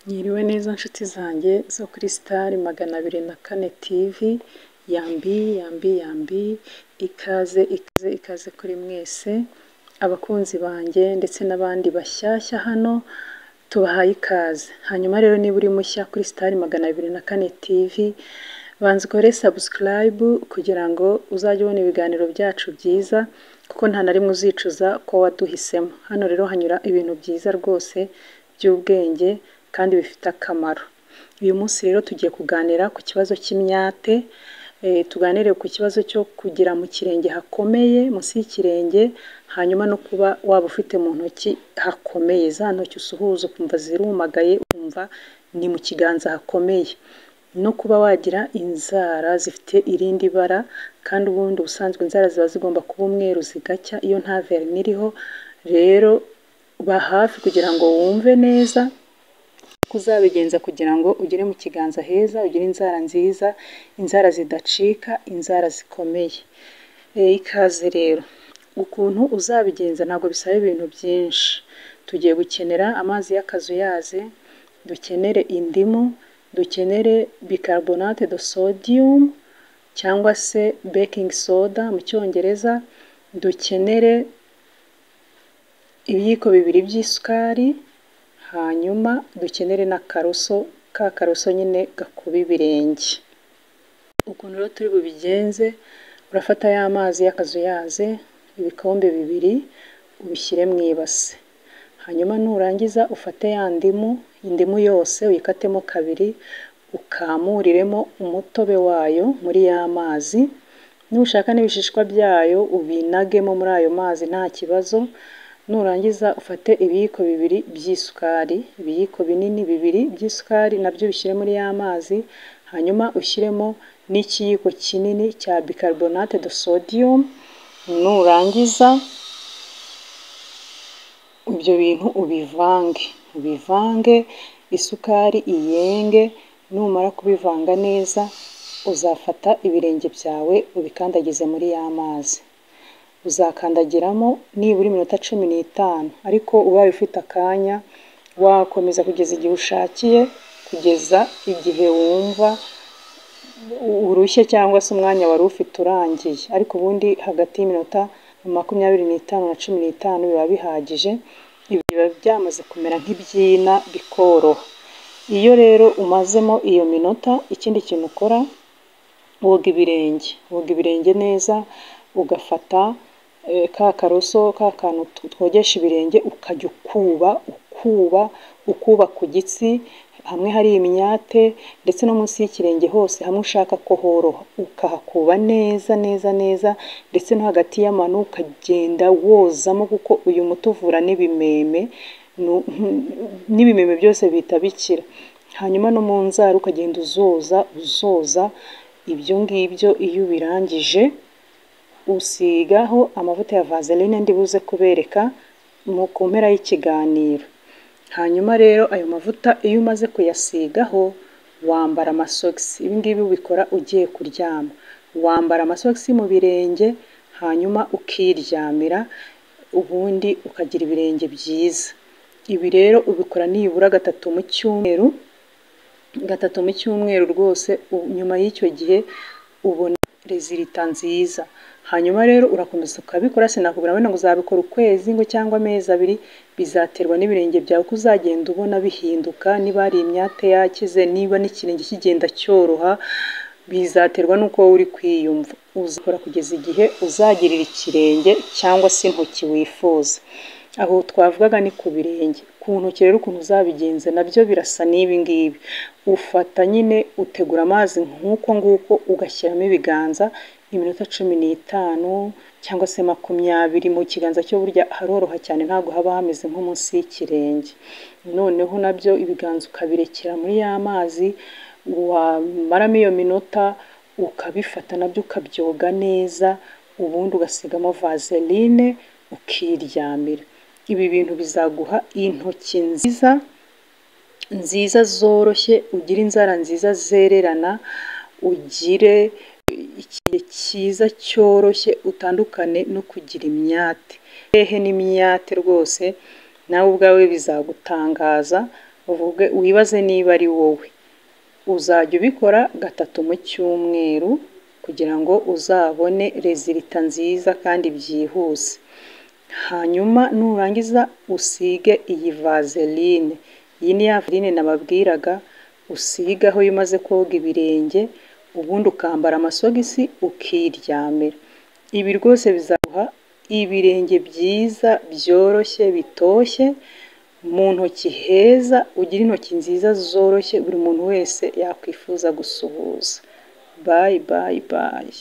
Mwiriwe neza nshuti zanjye zo kuri Star 204 TV, yambi ikaze kuri mwese abakunzi banjye ndetse n'abandi bashyashya hano tubahaye ikaze. Hanyuma rero niba uri mushya kuri Star 204 TV, banza ukore subscribe kugira ngo uzajye ubona ibiganiro byacu byiza, kuko nta na rimwe uzicuza ko waduhisemo. Hano rero hanyura ibintu byiza rwose by'ubwenge kandi bifite akamaro. Uyu munsi rero tugiye kuganira ku kibazo cy'imyate, tuganire ku kibazo cyo kugira mu kirenge hakomeye, munsi y'ikirenge, hanyuma no kuba waba ufite mu ntoki hakomeye, za ntoki usuhuza ukumva zirumagaye, ukumva ni mu kiganza hakomeye, no kuba wagira inzara zifite irindi bara, kandi ubundi ubusanzwe inzara ziba zigomba kuba umweru zigacya iyo nta verine iriho. Rero ba hafi kugira ngo wumve neza kuzabigenza kugira ngo ugere mu kiganza heza, ugire inzara nziza, inzara zidacika, inzara zikomeye. Ikaze rero. Ukuntu uzabigenza ntabwo bisaba ibintu byinshi. Tugiye gukenera amazi y'akazuyaze, dukenere indimu, dukenere bicarbonate de sodium cyangwa se baking soda mu cyongereza, dukenere ibiyiko 2 by'isukari, hanyuma dukenere n'akaroso, ka karoso nyine gakuba ibirenge. Ukuntu rero turi bubigenze, urafata ya mazi y'akazuyaze ibikombe 2 ubishyire mu ibase, hanyuma nurangiza ufate ya indimu yose uyikatemo 2, ukamuriremo umutobe wayo muri ya mazi. Nushaka n'ibishishwa byayo ubinagemo muri ayo mazi nta kibazo. Nurangiza ufate ibiyiko 2 by'isukari, ibiyiko binini 2 by'isukari nabyo bishyire muri ya mazi, hanyuma ushyiremo n'ikiyiko kinini cya bicarbonate de sodium. Nurangiza ibyo bintu ubivange, isukari iyenge. Numara kubivanga neza, uzafata ibirenge byawe ubikandagize muri ya mazi. Uzakandagiramo nibura iminota 15, ariko ubaye ufite akanya wakomeza kugeza igihe ushakiye, kugeza igihe wumva urushye cyangwa se umwanya wari ufite urangiye, ariko ubundi hagati y'iminota 25 na 15 biba bihagije. Ibi biba byamaze kumera nk'ibyina bikoroha. Iyo rero umazemo iyo minota, ikindi kintu ukora, woga ibirenge neza, ugafata ka karoso, ka kantu twogesha ibirenge, ukajya ukuba ku gitsi hamwe hari imyate, ndetse no munsi y'ikirenge hose hamwe ushaka ko horoha, ukahakuba neza, ndetse no hagati y'amano ukagenda wozamo, kuko uyu muti uvura n'ibimeme byose bihita bikira. Hanyuma no mu nzara ukagenda uzoza. Ibyo ngibyo iyo ubirangije, usigaho amavuta ya vaseline ndibuze kubereka ku mpera y'ikiganiro. Hanyuma rero ayo mavuta iyo umaze kuyasigaho, wambara amasogisi. Ibi ngibi ubikora ugiye kuryama, wambara amasogisi mu birenge, hanyuma ukiryamira, ubundi ukagira ibirenge byiza. Ibi rero ubikora nibura 3 mu cyumweru rwose. Nyuma y'icyo gihe ubona resulta nziza. Hanyuma rero urakomeza ukabikora. Sinakubwira wenda ngo uzabikora ukwezi cyangwa amezi 2, bizaterwa n'ibirenge byawe ko uzagenda ubona bihinduka, niba ari imyate yakize, niba n'ikirenge kigenda cyoroha, bizaterwa n'uko wowe uri kwiyumva. Uzakora kugeza igihe uzagirira ikirenge cyangwa se intoki wifuza. Aho twavugaga ni ku birenge. Ku ntoki rero ukuntu uzabigenza nabyo birasa n'ibi ngibi. Ufata nyine utegura amazi nk'uko nguko, ugashyiramo ibiganza iminota 15 cyangwa se 20. Mu kiganza cyo burya haroroha cyane, ntabwo haba hameze nko munsi y'ikirenge. Noneho nabyo ibiganza ukabirekera muri ya mazi, wamaramo iyo minota ukabifata nabyo ukabyoga neza, ubundi ugasigamo vaseline ukiryamira. Ibi bintu bizaguha intoki nziza zoroshye, ugire inzara nziza zererana, ugire ikihe cyiza cyoroshye, utandukane no kugira imyate. Hehe n'imyate rwose, nawe ubwawe bizagutangaza uvuge wibaze niba ari wowe. Uzajya ubikora 3 mu cyumweru kugira ngo uzabone resulta nziza kandi byihuse. Hanyuma nurangiza usige iyi vaseline. Iyi ni ya vaseline nababwiraga usigaho iyo umaze koga ibirenge, ubundi ukambara amasogisi ukiryamira. Ibi rwose bizaguha ibirenge byiza byoroshye bitoshye, mu ntoki heza, ugira intoki nziza zoroshye buri muntu wese yakwifuza gusuhuza. Bye bye bye.